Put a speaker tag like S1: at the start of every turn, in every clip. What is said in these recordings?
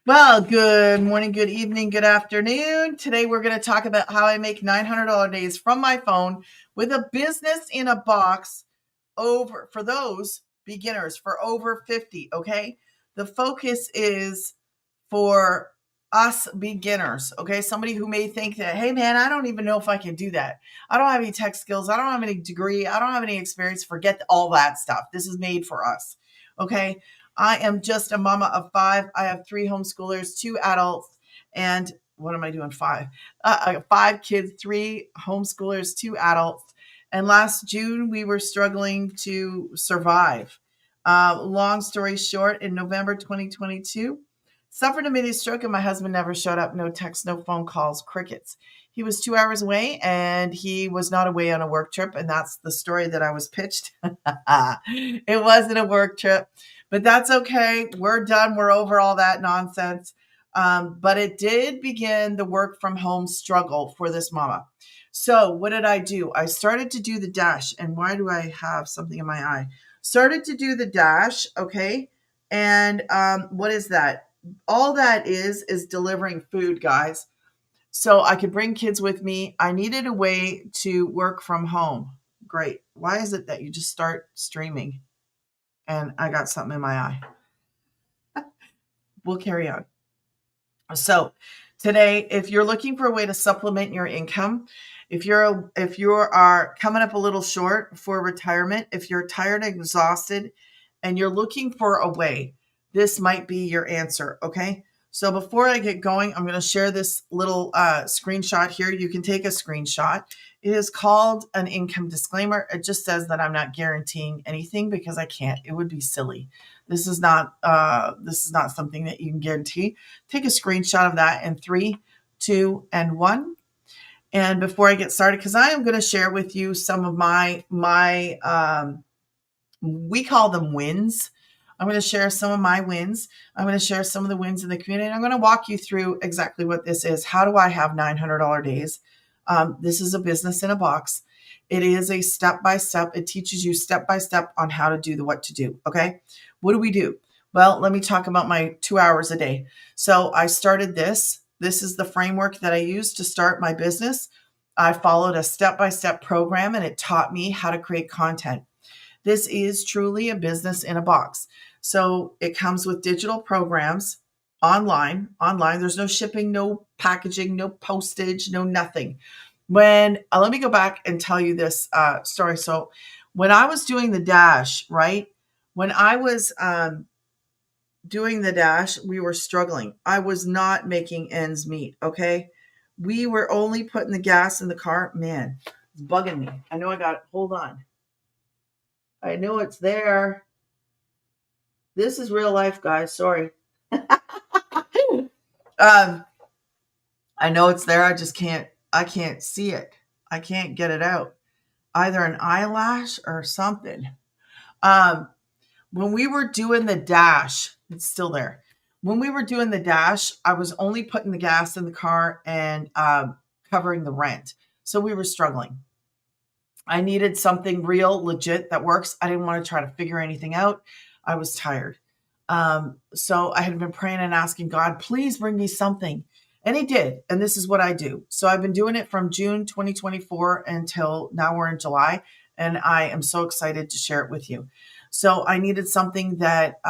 S1: Well, good morning, good evening, good afternoon. Today we're going to talk about how I make $900 days from my phone with a business in a box over for those beginners for over 50, okay? The focus is for us beginners, okay? Somebody who may think that, hey man, I don't even know if I can do that. I don't have any tech skills. I don't have any degree. I don't have any experience. Forget all that stuff. This is made for us, okay? I am just a mama of five. I have three homeschoolers, two adults, and what am I doing? Five kids, three homeschoolers, two adults. And last June, we were struggling to survive. Long story short, in November 2022, suffered a mini stroke and my husband never showed up. No text, no phone calls, crickets. He was 2 hours away and he was not away on a work trip. And that's the story that I was pitched. It wasn't a work trip. But that's okay. We're done. We're over all that nonsense. But it did begin the work from home struggle for this mama. So what did I do? I started to do the dash. And why do I have something in my eye? Started to do the dash. Okay. And what is that? All that is delivering food, guys. So I could bring kids with me. I needed a way to work from home. Great. Why is it that you just start streaming? And I got something in my eye. We'll carry on. So today, if you're looking for a way to supplement your income, if you are coming up a little short for retirement, if you're tired and exhausted and you're looking for a way, this might be your answer. Okay. So before I get going, I'm going to share this little screenshot here. You can take a screenshot. It is called an income disclaimer. It just says that I'm not guaranteeing anything because I can't. It would be silly. This is not something that you can guarantee. Take a screenshot of that in 3, 2, and 1. And before I get started, because I am going to share with you some of my we call them wins. I'm going to share some of my wins. I'm going to share some of the wins in the community. And I'm going to walk you through exactly what this is. How do I have $900 days? This is a business in a box. It is a step-by-step. It teaches you step-by-step on how to do what to do. Okay. What do we do? Well, let me talk about my 2 hours a day. So I started this. This is the framework that I used to start my business. I followed a step-by-step program and it taught me how to create content. This is truly a business in a box. So it comes with digital programs online. There's no shipping, no packaging, no postage, no nothing. Let me go back and tell you this story. So when I was doing the dash, right? When I was doing the dash, we were struggling. I was not making ends meet. Okay. We were only putting the gas in the car. Man, it's bugging me. I know I got it. Hold on. I know it's there. This is real life, guys. Sorry. I know it's there. I can't see it. I can't get it out. Either an eyelash or something. When we were doing the dash, it's still there. When we were doing the dash, I was only putting the gas in the car and covering the rent. So we were struggling. I needed something real, legit that works. I didn't want to try to figure anything out. I was tired. So I had been praying and asking God, please bring me something. And he did. And this is what I do. So I've been doing it from June 2024 until now we're in July. And I am so excited to share it with you. So I needed something that,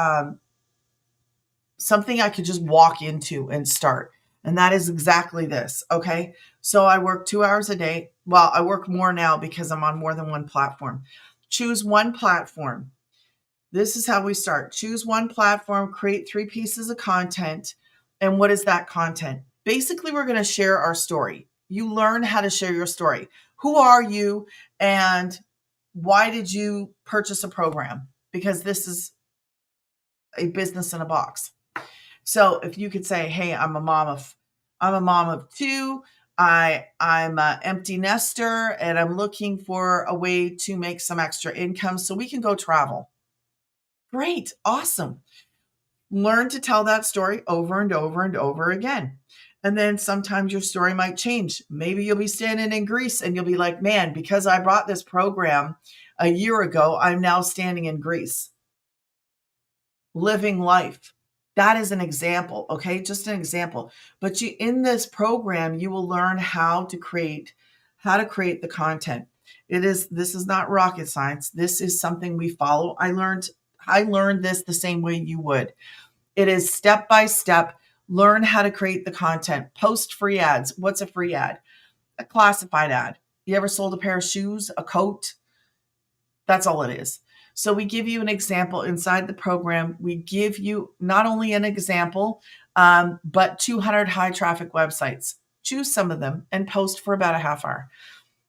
S1: something I could just walk into and start. And that is exactly this. Okay. So I work 2 hours a day. Well, I work more now because I'm on more than one platform. Choose one platform. This is how we start. Choose one platform, create 3 pieces of content. And what is that content? Basically, we're going to share our story. You learn how to share your story. Who are you and why did you purchase a program? Because this is a business in a box. So if you could say, hey, I'm a mom of 2. I'm an empty nester and I'm looking for a way to make some extra income so we can go travel. Great. Awesome. Learn to tell that story over and over and over again. And then sometimes your story might change. Maybe you'll be standing in Greece and you'll be like, man, because I bought this program a year ago, I'm now standing in Greece, living life. That is an example, okay? Just an example. But in this program, you will learn how to create the content. This is not rocket science. This is something we follow. I learned this the same way you would. It is step by step. Learn how to create the content. Post free ads. What's a free ad? A classified ad. You ever sold a pair of shoes, a coat? That's all it is. So we give you an example inside the program. We give you not only an example, but 200 high traffic websites. Choose some of them and post for about a half hour.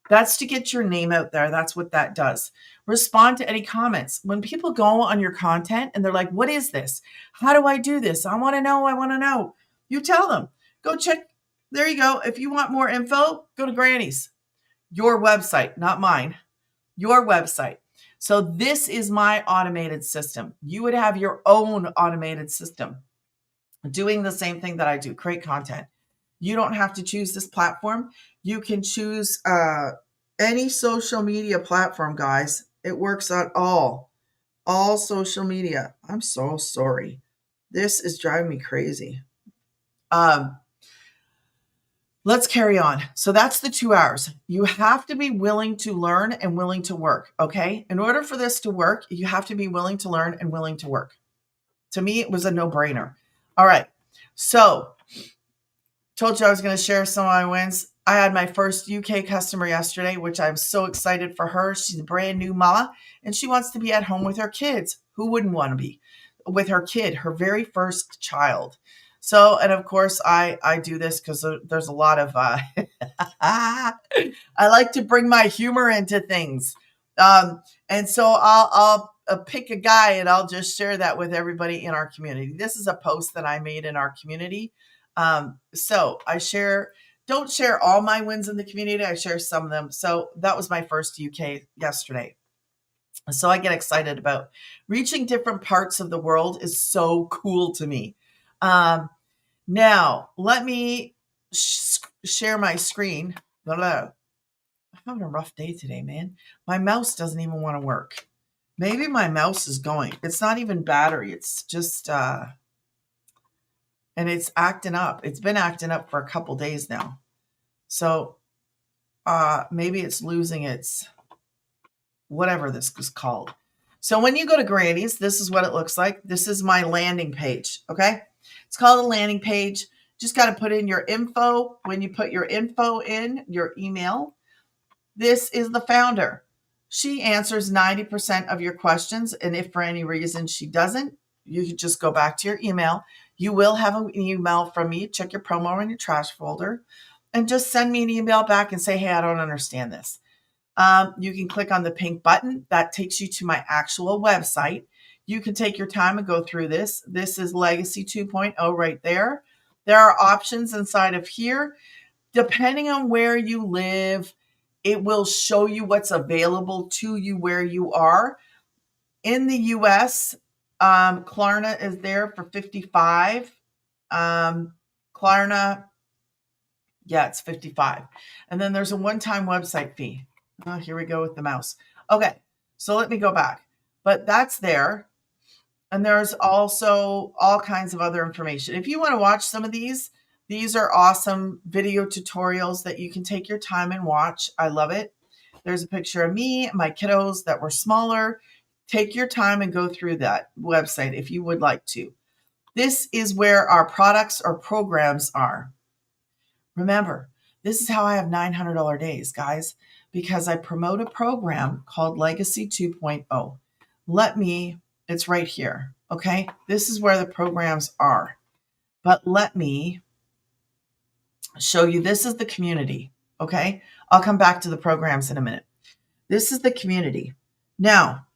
S1: That's to get your name out there. That's what that does. Respond to any comments. When people go on your content and they're like, what is this? How do I do this? I want to know. I want to know. You tell them. Go check. There you go. If you want more info, go to Granny's. Your website, not mine. Your website. So this is my automated system. You would have your own automated system doing the same thing that I do, create content. You don't have to choose this platform. You can choose any social media platform, guys. It works on all social media. I'm so sorry. This is driving me crazy. Let's carry on. So that's the 2 hours. You have to be willing to learn and willing to work, okay? In order for this to work, you have to be willing to learn and willing to work. To me, it was a no-brainer. All right. So, told you I was going to share some of my wins. I had my first UK customer yesterday, which I'm so excited for her. She's a brand new mama, and she wants to be at home with her kids. Who wouldn't want to be with her kid, her very first child? So, and of course, I do this because there's a lot of, I like to bring my humor into things. And so I'll pick a guy and I'll just share that with everybody in our community. This is a post that I made in our community. So don't share all my wins in the community. I share some of them. So that was my first UK yesterday. So I get excited about reaching different parts of the world is so cool to me. Now let me share my screen. I'm having a rough day today, man. My mouse doesn't even want to work. Maybe my mouse is going. It's not even battery. It's just, and it's acting up. It's been acting up for a couple days now. So maybe it's losing its, whatever this is called. So when you go to Granny's, this is what it looks like. This is my landing page, okay? It's called a landing page. Just got to put in your info. When you put your info in, your email, this is the founder. She answers 90% of your questions. And if for any reason she doesn't, you can just go back to your email. You will have an email from me. Check your promo in your trash folder and just send me an email back and say, hey, I don't understand this. You can click on the pink button. That takes you to my actual website. You can take your time and go through this. This is Legacy 2.0 right there. There are options inside of here. Depending on where you live, it will show you what's available to you where you are. In the US, Klarna is there for $55. Klarna, yeah, it's $55. And then there's a one-time website fee. Oh, here we go with the mouse. Okay, so let me go back. But that's there. And there's also all kinds of other information. If you want to watch some of these are awesome video tutorials that you can take your time and watch. I love it. There's a picture of me and my kiddos that were smaller. Take your time and go through that website if you would like to. This is where our products or programs are. Remember, this is how I have $900 days, guys, because I promote a program called Legacy 2.0. It's right here, okay? This is where the programs are. But let me show you, this is the community, okay? I'll come back to the programs in a minute. This is the community. Now,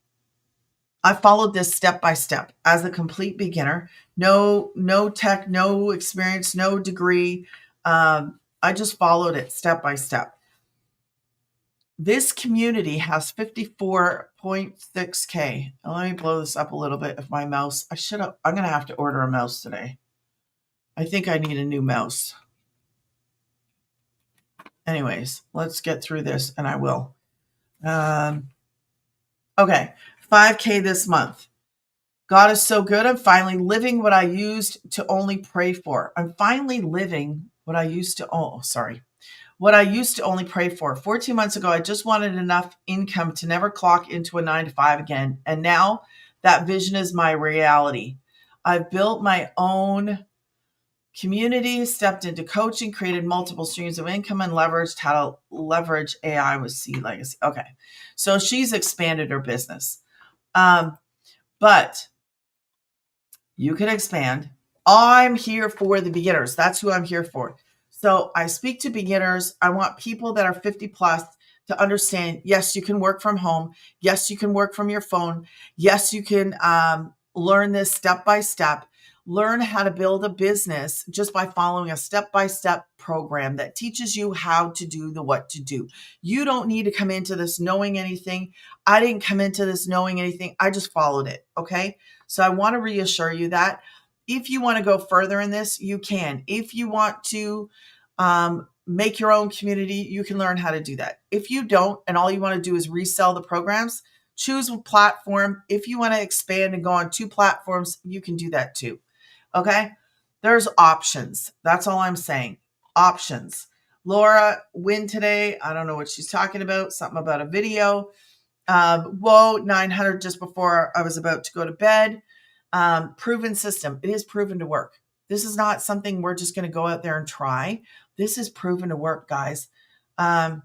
S1: I followed this step by step as a complete beginner. No tech, no experience, no degree. I just followed it step by step. This community has 54.6K. Let me blow this up a little bit if my mouse, I'm going to have to order a mouse today. I think I need a new mouse. Anyways, let's get through this and I will. Okay, 5K this month. God is so good. I'm finally living what I used to only pray for. I'm finally living what I used to, what I used to only pray for. 14 months ago, I just wanted enough income to never clock into a 9 to 5 again. And now that vision is my reality. I've built my own community, stepped into coaching, created multiple streams of income, and leveraged how to leverage AI with C Legacy. Okay. So she's expanded her business. But you can expand. I'm here for the beginners. That's who I'm here for. So I speak to beginners. I want people that are 50 plus to understand, yes, you can work from home. Yes, you can work from your phone. Yes, you can learn this step by step. Learn how to build a business just by following a step-by-step program that teaches you how to do what to do. You don't need to come into this knowing anything. I didn't come into this knowing anything. I just followed it. Okay. So I want to reassure you that if you want to go further in this, you can. If you want to make your own community, you can learn how to do that. If you don't, and all you want to do is resell the programs, choose a platform. If you want to expand and go on 2 platforms, you can do that too. Okay. There's options. That's all I'm saying. Options. Laura, win today. I don't know what she's talking about. Something about a video. Whoa, 900 just before I was about to go to bed. Proven system. It is proven to work. This is not something we're just going to go out there and try. This is proven to work, guys. That's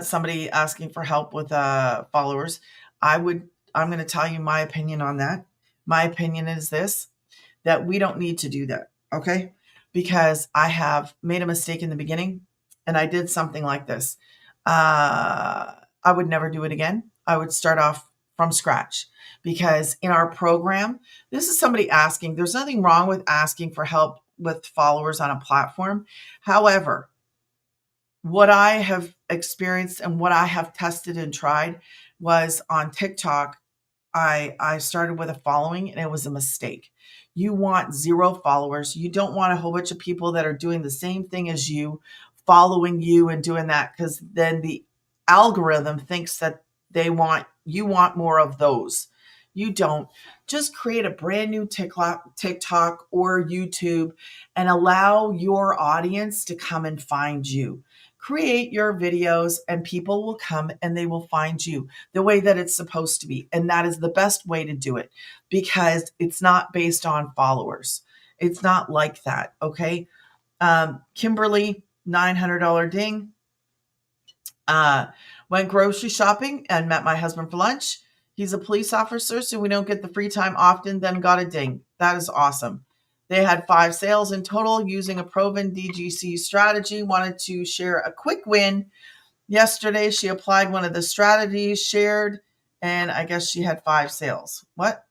S1: somebody asking for help with followers. I'm going to tell you my opinion on that. My opinion is this, that we don't need to do that. Okay. Because I have made a mistake in the beginning and I did something like this. I would never do it again. I would start off from scratch because in our program, this is somebody asking, there's nothing wrong with asking for help with followers on a platform. However, what I have experienced and what I have tested and tried was on TikTok. I started with a following and it was a mistake. You want 0 followers. You don't want a whole bunch of people that are doing the same thing as you, following you and doing that, because then the algorithm thinks that you want more of those. You don't. Just create a brand new TikTok or YouTube and allow your audience to come and find you. Create your videos and people will come and they will find you the way that it's supposed to be. And that is the best way to do it because it's not based on followers. It's not like that. Okay. Kimberly, $900 ding. Went grocery shopping and met my husband for lunch. He's a police officer, so we don't get the free time often, then got a ding. That is awesome. They had 5 sales in total using a proven DGC strategy. Wanted to share a quick win. Yesterday, she applied one of the strategies shared, and I guess she had 5 sales. What?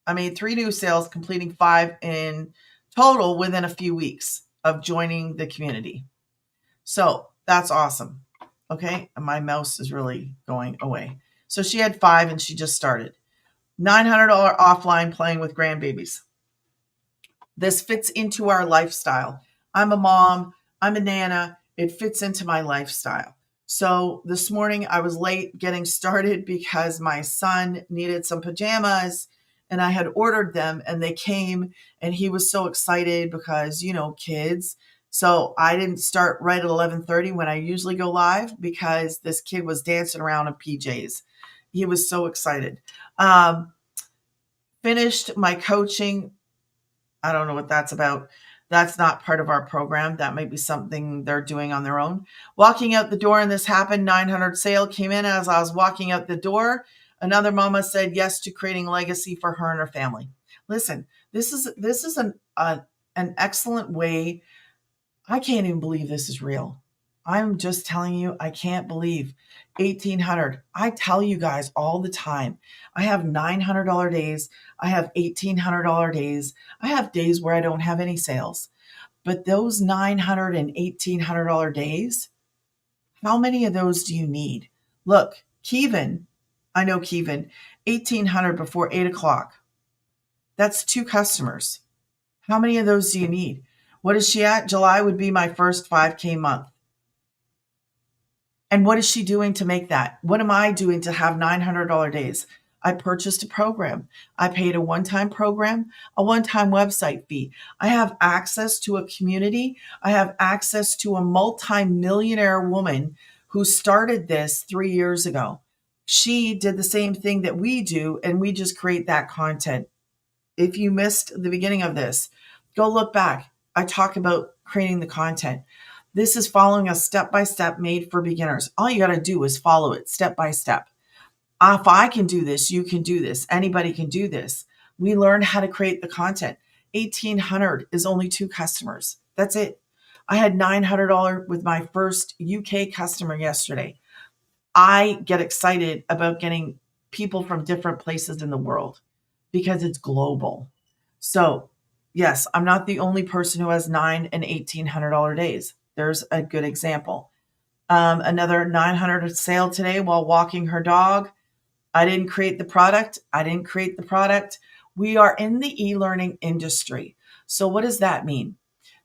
S1: I made 3 new sales, completing 5 in total within a few weeks of joining the community. So that's awesome. Okay. And my mouse is really going away. So she had 5 and she just started. $900 offline playing with grandbabies. This fits into our lifestyle. I'm a mom. I'm a nana. It fits into my lifestyle. So this morning I was late getting started because my son needed some pajamas and I had ordered them and they came and he was so excited because, kids. So I didn't start right at 11:30 when I usually go live because this kid was dancing around in PJs. He was so excited. Finished my coaching. I don't know what that's about. That's not part of our program. That might be something they're doing on their own. Walking out the door and this happened. 900 sale came in as I was walking out the door. Another mama said yes to creating legacy for her and her family. Listen, this is an excellent way. I can't even believe this is real. I'm just telling you, I can't believe 1,800. I tell you guys all the time, I have $900 days. I have $1,800 days. I have days where I don't have any sales. But those $900 and $1,800 days, how many of those do you need? Look, Kevin, I know Kevin, 1,800 before 8 o'clock. That's 2 customers. How many of those do you need? What is she at? July would be my first 5K month. And what is she doing to make that? What am I doing to have $900 days? I purchased a program. I paid a one-time program, a one-time website fee. I have access to a community. I have access to a multi-millionaire woman who started this 3 years ago. She did the same thing that we do, and we just create that content. If you missed the beginning of this, go look back. I talk about creating the content. This is following a step by step made for beginners. All you got to do is follow it step by step. If I can do this, you can do this. Anybody can do this. We learn how to create the content. 1,800 is only 2 customers. That's it. I had $900 with my first UK customer yesterday. I get excited about getting people from different places in the world because it's global. So, yes, I'm not the only person who has $9 and $1,800 days. There's a good example. Another 900 sale today while walking her dog. I didn't create the product. I didn't create the product. We are in the e-learning industry. So what does that mean?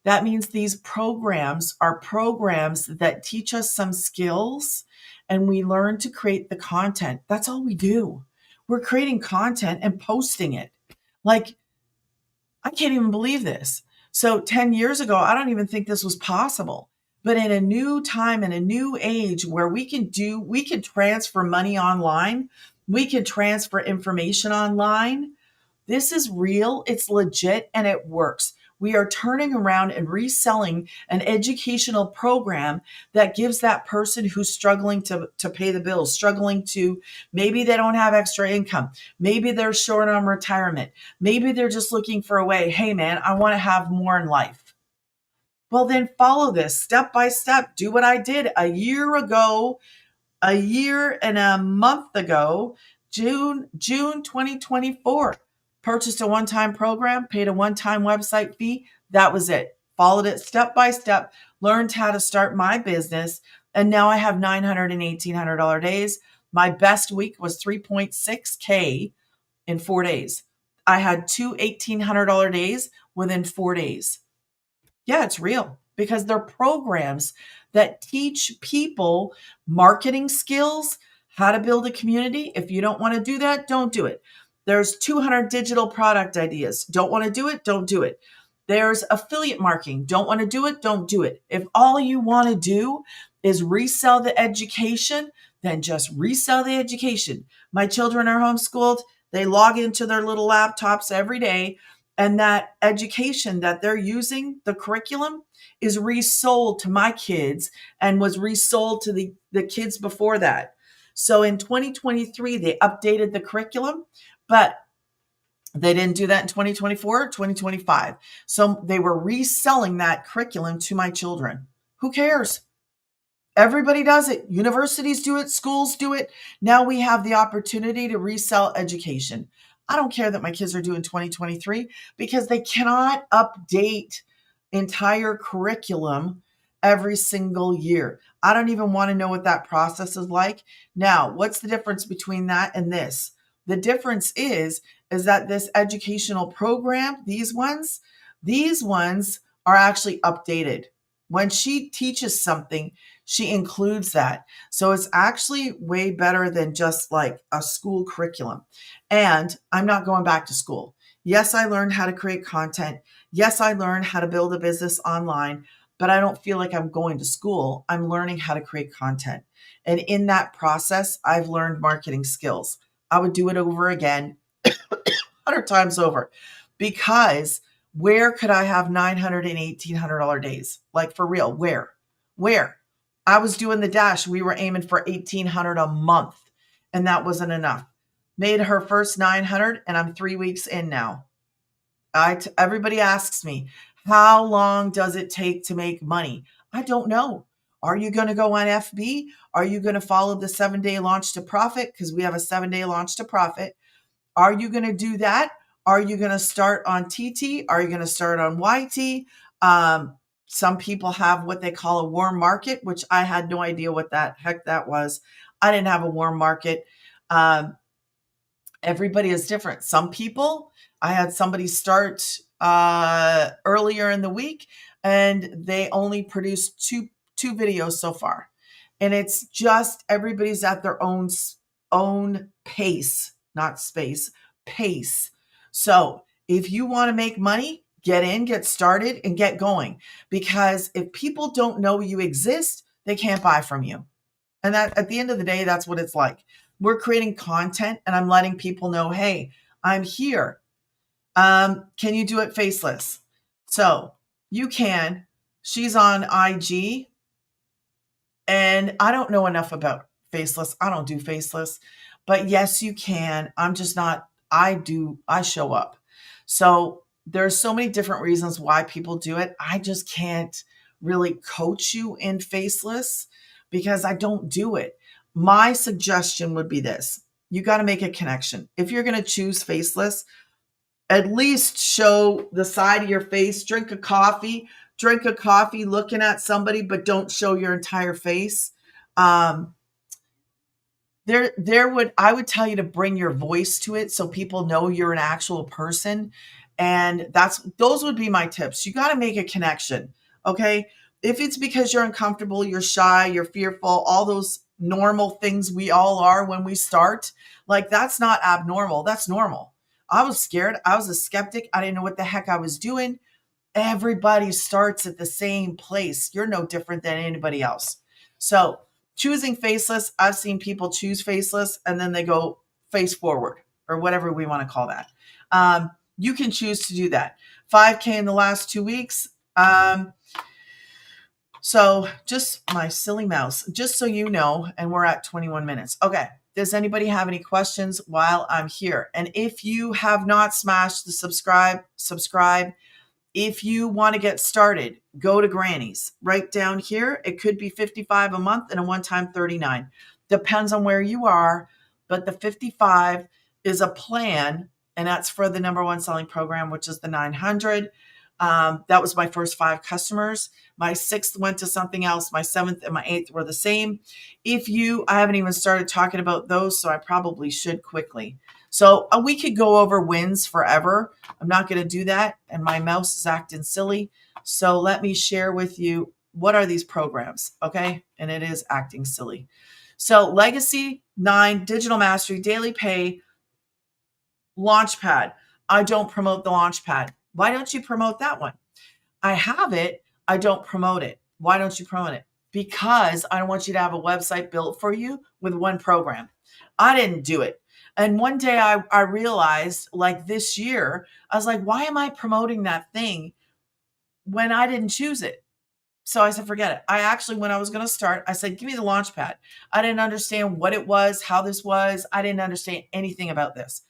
S1: That means these programs are programs that teach us some skills and we learn to create the content. That's all we do. We're creating content and posting it. Like, I can't even believe this. So 10 years ago, I don't even think this was possible. But in a new time, in a new age where we can transfer money online, we can transfer information online. This is real, it's legit, and it works. We are turning around and reselling an educational program that gives that person who's struggling to pay the bills, struggling to, maybe they don't have extra income. Maybe they're short on retirement. Maybe they're just looking for a way. Hey, man, I want to have more in life. Well, then follow this step by step. Do what I did a year ago, a year and a month ago, June 2024. Purchased a one-time program, paid a one-time website fee. That was it. Followed it step by step, learned how to start my business, and now I have $900 and $1,800 days. My best week was 3.6K in 4 days. I had 2 $1,800 days within 4 days. Yeah, it's real because they're programs that teach people marketing skills, how to build a community. If you don't want to do that, don't do it. There's 200 digital product ideas. Don't want to do it, don't do it. There's affiliate marketing. Don't want to do it, don't do it. If all you want to do is resell the education, then just resell the education. My children are homeschooled. They log into their little laptops every day, and that education that they're using, the curriculum, is resold to my kids and was resold to the kids before that. So in 2023, they updated the curriculum, but they didn't do that in 2024, 2025. So they were reselling that curriculum to my children. Who cares? Everybody does it. Universities do it. Schools do it. Now we have the opportunity to resell education. I don't care that my kids are doing 2023 because they cannot update entire curriculum every single year. I don't even want to know what that process is like. Now, what's the difference between that and this? The difference is that this educational program, these ones are actually updated. When she teaches something, she includes that. So it's actually way better than just like a school curriculum. And I'm not going back to school. Yes, I learned how to create content. Yes, I learned how to build a business online, but I don't feel like I'm going to school. I'm learning how to create content. And in that process, I've learned marketing skills. I would do it over again, 100 times over, because where could I have $900 and $1,800 days? Like for real, where? I was doing the dash. We were aiming for 1,800 a month, and that wasn't enough. Made her first 900, and I'm 3 weeks in now. Everybody asks me, how long does it take to make money? I don't know. Are you going to go on FB? Are you going to follow the 7-day launch to profit? Because we have a 7-day launch to profit. Are you going to do that? Are you going to start on TT? Are you going to start on YT? Some people have what they call a warm market, which I had no idea what that heck that was. I didn't have a warm market. Everybody is different. Some people, I had somebody start earlier in the week, and they only produced two videos so far. And it's just everybody's at their own pace, not space, pace. So if you want to make money, get in, get started, and get going. Because if people don't know you exist, they can't buy from you. And that at the end of the day, that's what it's like. We're creating content and I'm letting people know, hey, I'm here. Can you do it faceless? So you can. She's on IG. And I don't know enough about faceless. I don't do faceless. But yes, you can. I'm just not, I show up. So there's so many different reasons why people do it. I just can't really coach you in faceless because I don't do it. My suggestion would be this. You got to make a connection. If you're going to choose faceless, at least show the side of your face, drink a coffee looking at somebody, but don't show your entire face. Um, I would tell you to bring your voice to it so people know you're an actual person. And those would be my tips. You got to make a connection. Okay. If it's because you're uncomfortable, you're shy, you're fearful, all those normal things we all are when we start, like that's not abnormal. That's normal. I was scared. I was a skeptic. I didn't know what the heck I was doing. Everybody starts at the same place. You're no different than anybody else. So choosing faceless, I've seen people choose faceless and then they go face forward or whatever we want to call that. You can choose to do that. 5K in the last 2 weeks. So just my silly mouse, just so you know, and we're at 21 minutes. Okay. Does anybody have any questions while I'm here? And if you have not smashed the subscribe. If you want to get started, go to Granny's right down here. It could be $55 a month and a one-time $39. Depends on where you are, but the $55 is a plan, and that's for the number one selling program, which is the 900. That was my first 5 customers. My 6th went to something else. My 7th and my 8th were the same. I haven't even started talking about those, so I probably should quickly. So we could go over wins forever. I'm not going to do that. And my mouse is acting silly. So let me share with you, what are these programs? Okay. And it is acting silly. So Legacy 9, Digital Mastery, Daily Pay, Launchpad. I don't promote the Launchpad. Why don't you promote that one? I have it. I don't promote it. Why don't you promote it? Because I don't want you to have a website built for you with one program. I didn't do it. And one day I realized, like this year, I was like, why am I promoting that thing when I didn't choose it? So I said, forget it. I actually, when I was going to start, I said, give me the Launchpad. I didn't understand what it was, how this was. I didn't understand anything about this.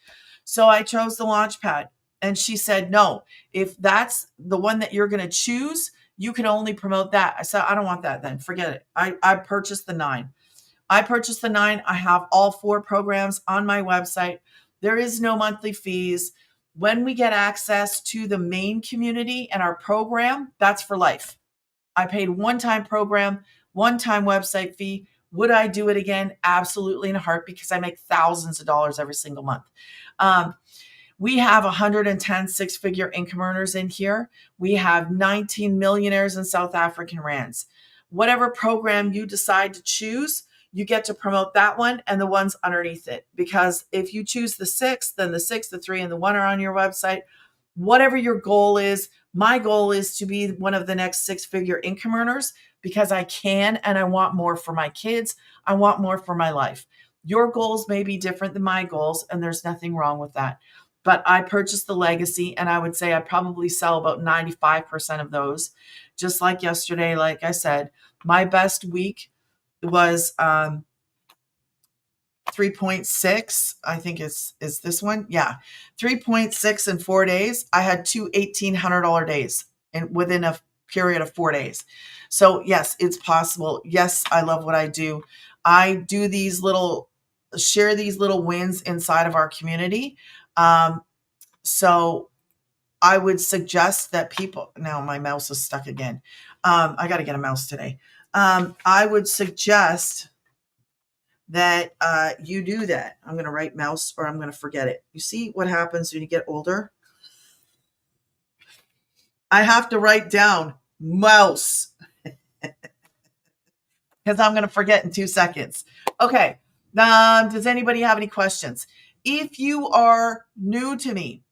S1: So I chose the Launchpad. And she said, no, if that's the one that you're going to choose, you can only promote that. I said, I don't want that then. Forget it. I purchased the 9. I purchased the 9. I have all 4 programs on my website. There is no monthly fees. When we get access to the main community and our program, that's for life. I paid one-time program, one-time website fee. Would I do it again? Absolutely, in a heart, because I make thousands of dollars every single month. We have 110 six-figure income earners in here. We have 19 millionaires in South African rands. Whatever program you decide to choose, you get to promote that one and the ones underneath it. Because if you choose the 6, then the 6, the 3, and the 1 are on your website. Whatever your goal is, my goal is to be one of the next six-figure income earners because I can and I want more for my kids. I want more for my life. Your goals may be different than my goals, and there's nothing wrong with that. But I purchased the Legacy, and I would say I probably sell about 95% of those. Just like yesterday, like I said, my best week was 3.6. I think is this one. Yeah. 3.6 in 4 days. I had 2 $1,800 days within a period of 4 days. So yes, it's possible. Yes, I love what I do. I do share these little wins inside of our community. So I would suggest that people, now my mouse is stuck again. I got to get a mouse today. I would suggest that you do that. I'm going to write mouse or I'm going to forget it. You see what happens when you get older? I have to write down mouse. because I'm going to forget in 2 seconds. Okay. Does anybody have any questions? If you are new to me,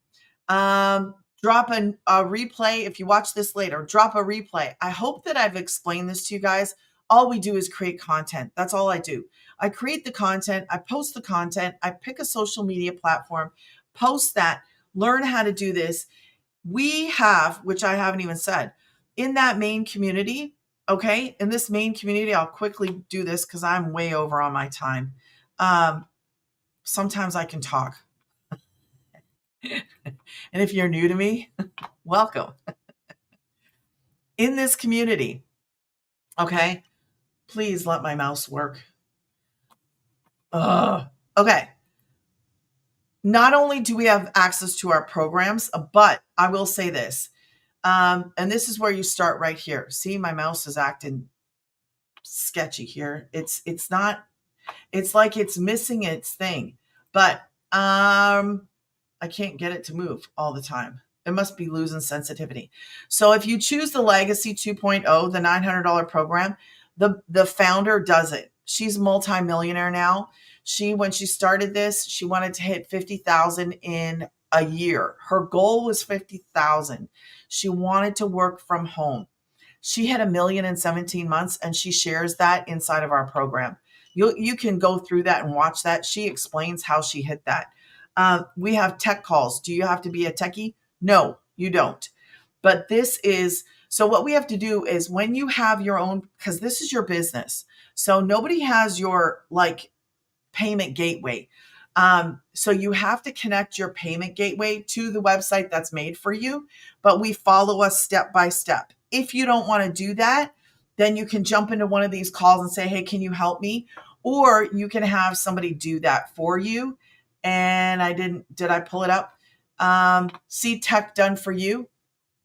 S1: drop a replay. If you watch this later, drop a replay. I hope that I've explained this to you guys. All we do is create content. That's all I do. I create the content. I post the content. I pick a social media platform, post that, learn how to do this. We have, which I haven't even said, in that main community. Okay. In this main community, I'll quickly do this because I'm way over on my time. Sometimes I can talk. And if you're new to me, welcome. In this community, okay, please let my mouse work. Okay. Not only do we have access to our programs, but I will say this, and this is where you start right here. See, my mouse is acting sketchy here. It's not, it's like it's missing its thing, but I can't get it to move all the time. It must be losing sensitivity. So if you choose the Legacy 2.0, the $900 program, the founder does it. She's a multimillionaire now. When she started this, she wanted to hit 50,000 in a year. Her goal was 50,000. She wanted to work from home. She hit 1 million in 17 months, and she shares that inside of our program. You can go through that and watch that. She explains how she hit that. We have tech calls. Do you have to be a techie? No, you don't. But this is, so what we have to do is when you have your own, because this is your business. So nobody has your like payment gateway. So you have to connect your payment gateway to the website that's made for you, but we follow us step by step. If you don't want to do that, then you can jump into one of these calls and say, hey, can you help me? Or you can have somebody do that for you. And did I pull it up? See tech done for you.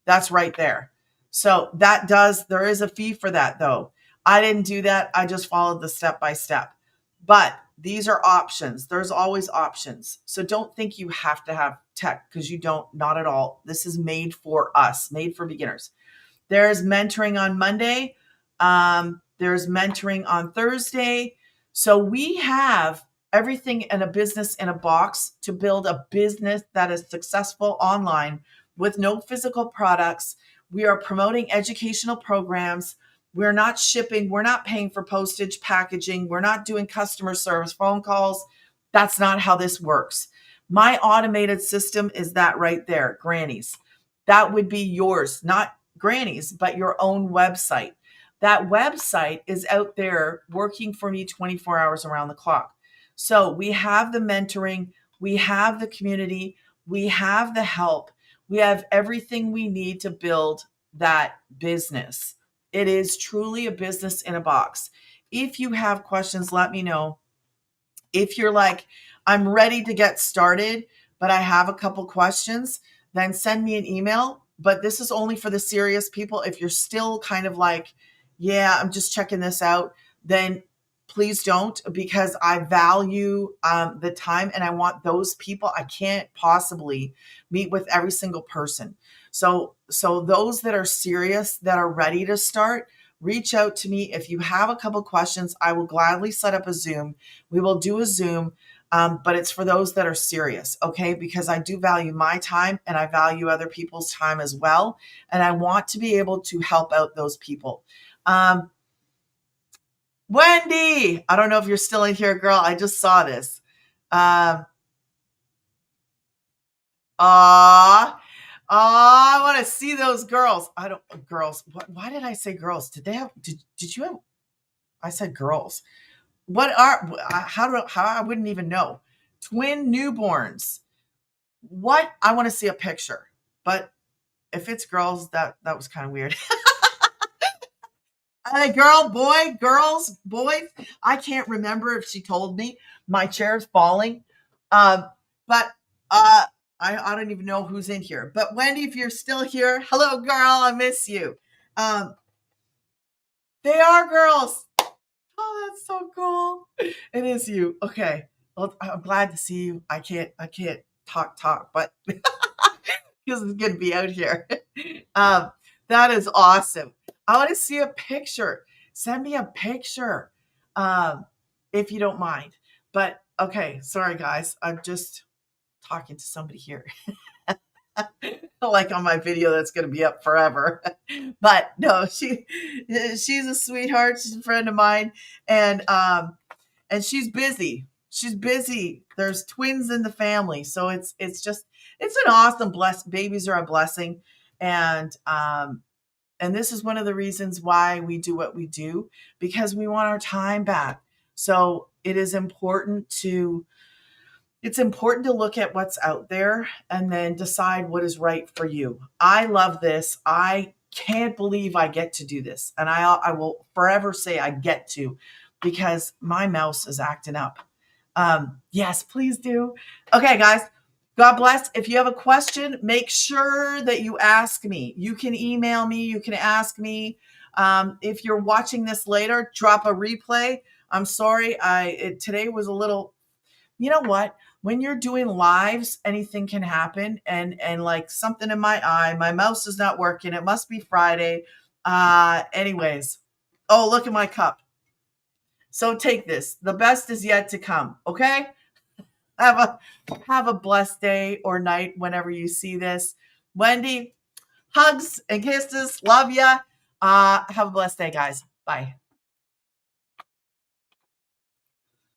S1: That's right there. So there is a fee for that though. I didn't do that. I just followed the step by step. But these are options. There's always options. So don't think you have to have tech because you don't, not at all. This is made for us, made for beginners. There's mentoring on Monday. There's mentoring on Thursday. So we have everything in a business in a box to build a business that is successful online with no physical products. We are promoting educational programs. We're not shipping. We're not paying for postage, packaging. We're not doing customer service, phone calls. That's not how this works. My automated system is that right there, Granny's. That would be yours, not Granny's, but your own website. That website is out there working for me 24 hours around the clock. So we have the mentoring, we have the community, we have the help, we have everything we need to build that business. It is truly a business in a box. If you have questions, let me know. If you're like, I'm ready to get started, but I have a couple questions, then send me an email. But this is only for the serious people. If you're still kind of like, yeah, I'm just checking this out, then please don't, because I value the time and I want those people. I can't possibly meet with every single person. So those that are serious, that are ready to start, reach out to me. If you have a couple questions, I will gladly set up a Zoom. We will do a Zoom, but it's for those that are serious, okay? Because I do value my time and I value other people's time as well. And I want to be able to help out those people. Wendy, I don't know if you're still in here, girl. I just saw this. I want to see those girls. Girls. Why did I say girls? Did you have, I said girls. How I wouldn't even know. Twin newborns. What? I want to see a picture. But if it's girls, that was kind of weird. Girl, boy, girls, boys. I can't remember if she told me. My chair's falling. But I don't even know who's in here. But Wendy, if you're still here, hello, girl. I miss you. They are girls. Oh, that's so cool. It is you. Okay. Well, I'm glad to see you. I can't talk, but because it's going to be out here. That is awesome. I want to see a picture. send me a picture if you don't mind. But okay, sorry guys, I'm just talking to somebody here. Like on my video that's going to be up forever. But no, she's a sweetheart. She's a friend of mine, and she's busy. She's busy. There's twins in the family, so it's just it's an awesome babies are a blessing, and this is one of the reasons why we do what we do, because we want our time back. So it's important to look at what's out there and then decide what is right for you. I love this. I can't believe I get to do this. And I will forever say I get to, because my mouse is acting up. Yes, please do. Okay, guys. God bless. If you have a question, make sure that you ask me. You can email me. You can ask me. If you're watching this later, drop a replay. I'm sorry. Today was a little, you know what? When you're doing lives, anything can happen. And like something in my eye, my mouse is not working. It must be Friday. Anyways. Oh, look at my cup. So take this. The best is yet to come. Okay? Have a blessed day or night whenever you see this. Wendy, hugs and kisses. Love ya. Have a blessed day, guys. Bye.